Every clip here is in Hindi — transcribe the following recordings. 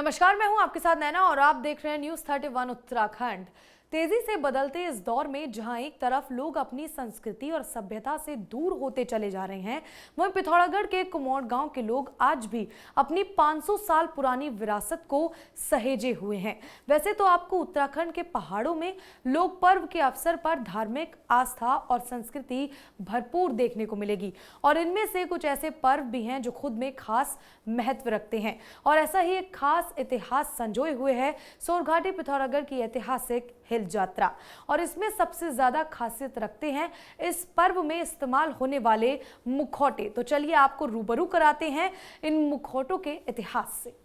नमस्कार, मैं हूं आपके साथ नैना और आप देख रहे हैं न्यूज़ 31 उत्तराखंड। तेजी से बदलते इस दौर में जहां एक तरफ लोग अपनी संस्कृति और सभ्यता से दूर होते चले जा रहे हैं, वहीं पिथौरागढ़ के कुमोड़ गांव के लोग आज भी अपनी 500 साल पुरानी विरासत को सहेजे हुए हैं। वैसे तो आपको उत्तराखंड के पहाड़ों में लोग पर्व के अवसर पर धार्मिक आस्था और संस्कृति भरपूर देखने को मिलेगी और इनमें से कुछ ऐसे पर्व भी हैं जो खुद में खास महत्व रखते हैं और ऐसा ही एक खास इतिहास संजोए हुए है सोरघाटी पिथौरागढ़ की ऐतिहासिक हिल यात्रा। और इसमें सबसे ज्यादा खासियत रखते हैं इस पर्व में इस्तेमाल होने वाले मुखौटे। तो चलिए आपको रूबरू कराते हैं इन मुखौटों के इतिहास से।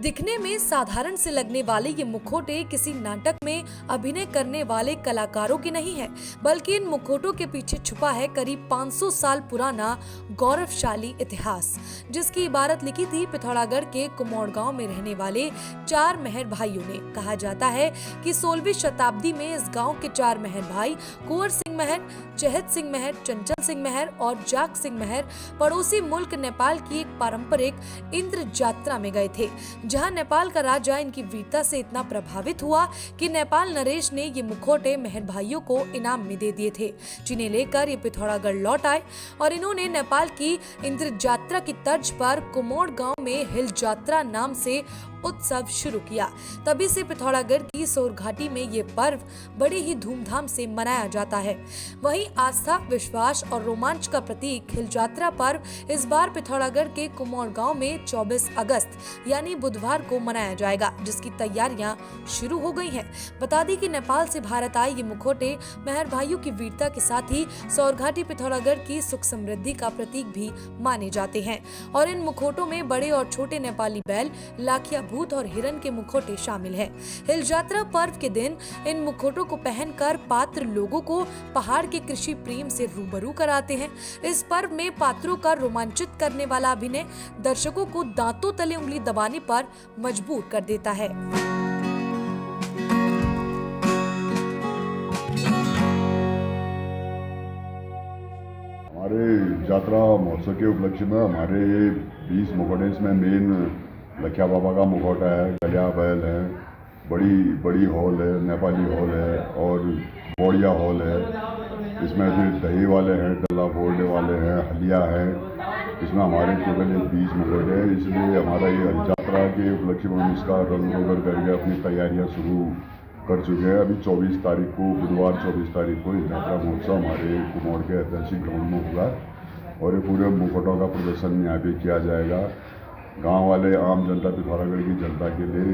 दिखने में साधारण से लगने वाले ये मुखौटे किसी नाटक में अभिनय करने वाले कलाकारों के नहीं है, बल्कि इन मुखौटों के पीछे छुपा है करीब 500 साल पुराना गौरवशाली इतिहास, जिसकी इबारत लिखी थी पिथौरागढ़ के कुमोड़ गांव में रहने वाले 4 मेहर भाइयों ने। कहा जाता है कि 16वीं शताब्दी में इस गांव के 4 मेहर भाई कुंवर सिंह मेहर, चहत सिंह मेहर, चंचल सिंह मेहर और जाक सिंह मेहर पड़ोसी मुल्क नेपाल की एक पारंपरिक इंद्र यात्रा में गए थे, जहां नेपाल का राजा इनकी वीरता से इतना प्रभावित हुआ कि नेपाल नरेश ने ये मुखौटे मेहर भाइयों को इनाम में दे दिए थे, जिन्हें लेकर ये पिथौरागढ़ लौट आए और इन्होंने नेपाल की इंद्र यात्रा की तर्ज पर कुमोड़ गांव में हिल यात्रा नाम से उत्सव शुरू किया। तभी से पिथौरागढ़ की सोरघाटी में ये पर्व बड़े ही धूमधाम से मनाया जाता है। वहीं आस्था, विश्वास और रोमांच का प्रतीक हिल यात्रा पर्व इस बार पिथौरागढ़ के कुमोड़ गांव में 24 अगस्त यानी बुधवार को मनाया जाएगा, जिसकी तैयारियां शुरू हो गई हैं। बता दी कि नेपाल से भारत आए ये मुखौटे मेहर भाइयों की वीरता के साथ ही सोरघाटी पिथौरागढ़ की सुख समृद्धि का प्रतीक भी माने जाते हैं और इन मुखौटों में बड़े और छोटे नेपाली बैल, लाखिया भूत और हिरन के मुखौटे शामिल हैं। हिल यात्रा पर्व के दिन इन मुखौटों को पहनकर पात्र लोगों को पहाड़ के कृषि प्रेम से रूबरू कराते हैं। इस पर्व में पात्रों का रोमांचित करने वाला अभिनय दर्शकों को दांतों तले उंगली दबाने पर मजबूर कर देता है। हमारे यात्रा महोत्सव के उपलक्ष्य में हमारे 20 मुखौटे में मेन लखिया बाबा का मुखौटा है, गलिया बैल है, बड़ी हॉल है, नेपाली हॉल है और बोड़िया हॉल है। इसमें फिर दही वाले हैं, डल्ला फोड़ने वाले हैं, हलिया है। इसमें हमारे केवल 20 मुखौटे हैं, इसलिए हमारा ये यात्रा के उपलक्ष्य में हम इसका रंग रोगन करके अपनी तैयारियां शुरू कर चुके हैं। अभी 24 तारीख को, बुधवार 24 तारीख को यात्रा महोत्सव हमारे कुमोड़ के ऐतिहासिक ग्राउंड में होगा और ये पूरे मुखौटों का प्रदर्शन यहाँ पे किया जाएगा। गांव वाले, आम जनता, पिथौरागढ़ की जनता के लिए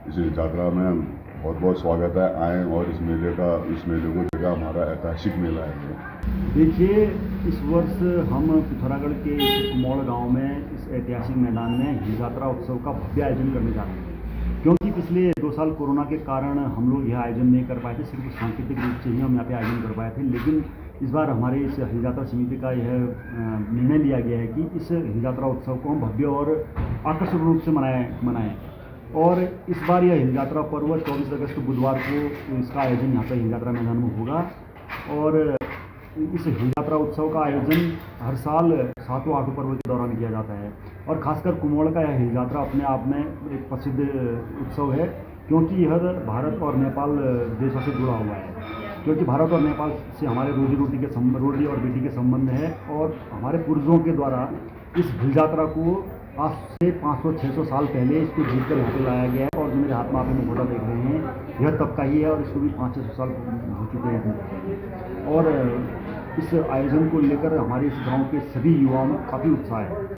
इस यात्रा में बहुत बहुत स्वागत है। आएँ और इस मेले को जगह हमारा ऐतिहासिक मेला है। देखिए, इस वर्ष हम पिथौरागढ़ के कुमोड़ गांव में इस ऐतिहासिक मैदान में हिल यात्रा उत्सव का भव्य आयोजन करने जा रहे हैं, क्योंकि पिछले 2 साल कोरोना के कारण हम लोग यह आयोजन नहीं कर पाए थे। सिर्फ सांकेतिक रूप से ही हम यहाँ पे आयोजन कर पाए थे, लेकिन इस बार हमारे इस हिल यात्रा समिति का यह निर्णय लिया गया है कि इस हिल यात्रा उत्सव को हम भव्य और आकर्षक रूप से मनाएं। और इस बार यह हिल यात्रा पर्व 24 अगस्त बुधवार को इसका आयोजन यहाँ पर हिल यात्रा मैदान में होगा और इस हिल यात्रा उत्सव का आयोजन हर साल 7वें आठू पर्व के दौरान किया जाता है और खासकर कुमोड़ का यह हिल यात्रा अपने आप में एक प्रसिद्ध उत्सव है, क्योंकि यह भारत और नेपाल देशों से जुड़ा हुआ है। क्योंकि भारत और नेपाल से हमारे रोजी और बेटी के संबंध है और हमारे पूर्वजों के द्वारा इस हिल यात्रा को आज से 500-600 साल पहले इसको जीत कर यहाँ पे लाया गया है। और जो मेरे हाथ में आप मुखौटा देख रहे हैं, यह तब का ही है और इसको भी 500-600 साल हो चुके हैं। और इस आयोजन को लेकर हमारे इस गांव के सभी युवाओं में काफ़ी उत्साह है।